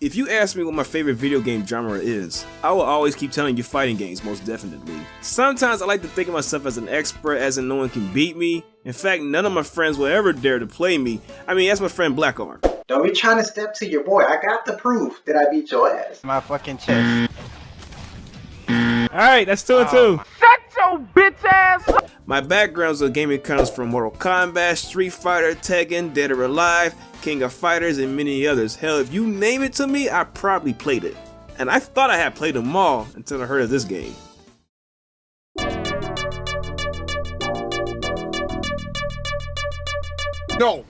If you ask me what my favorite video game genre is, I will always keep telling you fighting games, most definitely. Sometimes I like to think of myself as an expert, as in no one can beat me. In fact, none of my friends will ever dare to play me. I mean, that's my friend Blackarm. Don't be trying to step to your boy. I got the proof that I beat your ass. My fucking chest. Alright, that's 2 and 2. Shut your bitch ass up! My backgrounds of gaming comes from Mortal Kombat, Street Fighter, Tekken, Dead or Alive, King of Fighters, and many others. Hell, if you name it to me, I probably played it. And I thought I had played them all until I heard of this game. No.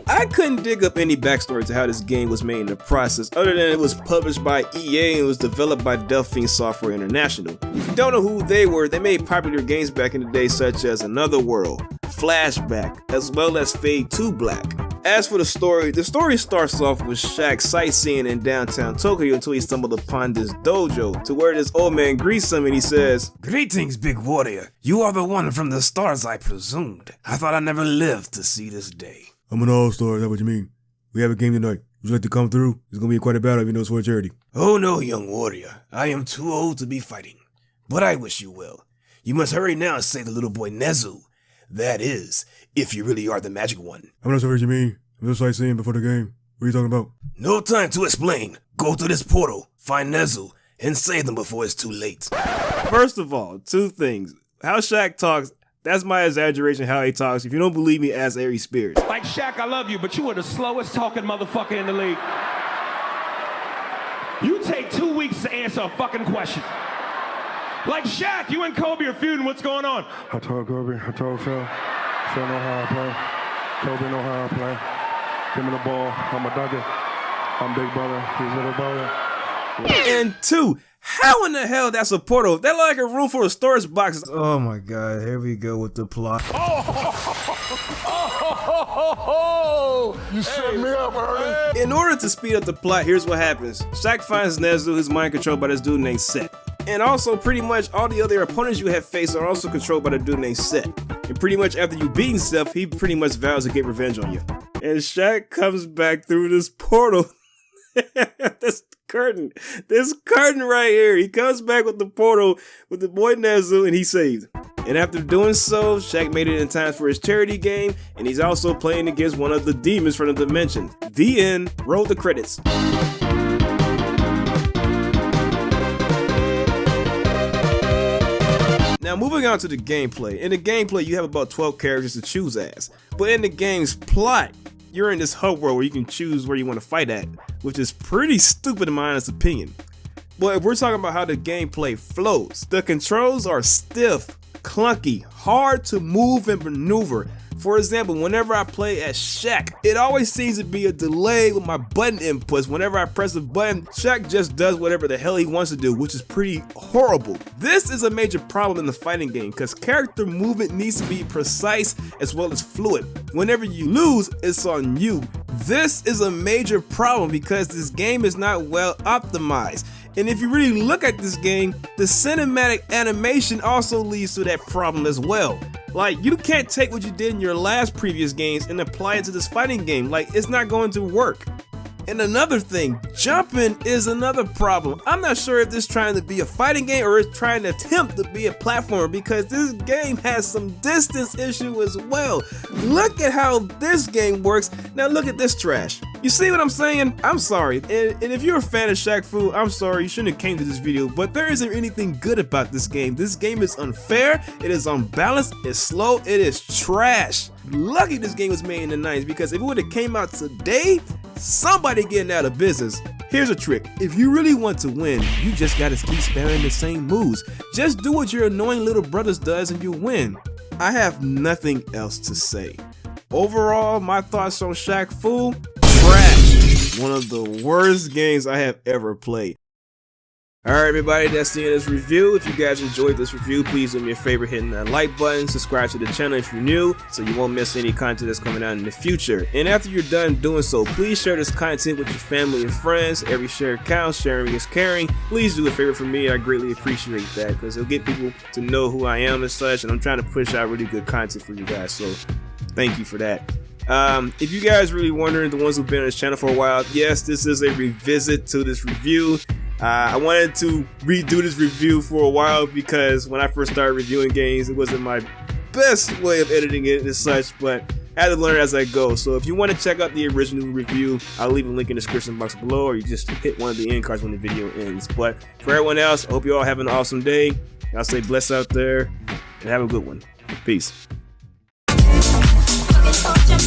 I couldn't dig up any backstory to how this game was made in the process, other than it was published by EA and was developed by Delphine Software International. If you don't know who they were, they made popular games back in the day such as Another World, Flashback, as well as Fade to Black. As for the story starts off with Shaq sightseeing in downtown Tokyo until he stumbled upon this dojo, to where this old man greets him and he says, "Greetings, big warrior. You are the one from the stars I presumed. I thought I'd never live to see this day." I'm an all-star, is that what you mean? We have a game tonight. Would you like to come through? It's gonna be quite a battle if you know it's for charity. "Oh no, young warrior. I am too old to be fighting. But I wish you well. You must hurry now and save the little boy Nezu. That is, if you really are the magic one." I'm not sure what you mean. I'm just sightseeing before the game. What are you talking about? "No time to explain. Go to this portal, find Nezu, and save them before it's too late." First of all, 2 things. How Shaq talks, that's my exaggeration how he talks. If you don't believe me, ask Airy Spears. Like Shaq, I love you, but you are the slowest talking motherfucker in the league. You take 2 weeks to answer a fucking question. Like Shaq, you and Kobe are feuding. What's going on? I told Kobe, I told Phil. Phil know how I play. Kobe know how I play. Give me the ball. I'm a dugger. I'm big brother. He's little brother. Yeah. And 2, how in the hell that's a portal? That's like a room full of storage boxes. Oh my god, here we go with the plot. You set me up, Ernie. In order to speed up the plot, here's what happens. Shaq finds Nezu, his mind controlled by this dude named Set. And also, pretty much all the other opponents you have faced are also controlled by the dude named Set. And pretty much after you beat himself, he pretty much vows to get revenge on you. And Shaq comes back through this portal. this curtain right here. He comes back with the portal with the boy Nezu, and he's saved. And after doing so, Shaq made it in time for his charity game, and he's also playing against one of the demons from the dimension. The end. Roll the credits. Now moving on to the gameplay. In the gameplay, you have about 12 characters to choose as. But in the game's plot, you're in this hub world where you can choose where you want to fight at, which is pretty stupid in my honest opinion. But if we're talking about how the gameplay flows, the controls are stiff, clunky, hard to move and maneuver. For example, whenever I play as Shaq, it always seems to be a delay with my button inputs. Whenever I press a button, Shaq just does whatever the hell he wants to do, which is pretty horrible. This is a major problem in the fighting game because character movement needs to be precise as well as fluid. Whenever you lose, it's on you. This is a major problem because this game is not well optimized. And if you really look at this game, the cinematic animation also leads to that problem as well. Like, you can't take what you did in your last previous games and apply it to this fighting game. Like, it's not going to work. And another thing, jumping is another problem. I'm not sure if this is trying to be a fighting game or it's trying to attempt to be a platformer because this game has some distance issue as well. Look at how this game works. Now look at this trash. You see what I'm saying? I'm sorry. And if you're a fan of Shaq Fu, I'm sorry, you shouldn't have came to this video, but there isn't anything good about this game. This game is unfair, it is unbalanced, it's slow, it is trash. Lucky this game was made in the 90s because if it would have came out today, somebody getting out of business. Here's a trick. If you really want to win, you just gotta keep spamming the same moves. Just do what your annoying little brothers does and you win. I have nothing else to say. Overall, my thoughts on Shaq Fu, trash. One of the worst games I have ever played. Alright everybody, that's the end of this review. If you guys enjoyed this review, please do me a favor hitting that like button, subscribe to the channel if you're new, so you won't miss any content that's coming out in the future. And after you're done doing so, please share this content with your family and friends. Every share counts, sharing is caring. Please do a favor for me, I greatly appreciate that, because it'll get people to know who I am and such, and I'm trying to push out really good content for you guys, so thank you for that. If you guys really wondering, the ones who've been on this channel for a while, yes, this is a revisit to this review. I wanted to redo this review for a while because when I first started reviewing games, it wasn't my best way of editing it and such, but I had to learn as I go. So if you want to check out the original review, I'll leave a link in the description box below, or you just hit one of the end cards when the video ends. But for everyone else, I hope you all have an awesome day. Y'all stay blessed out there and have a good one. Peace. Fucking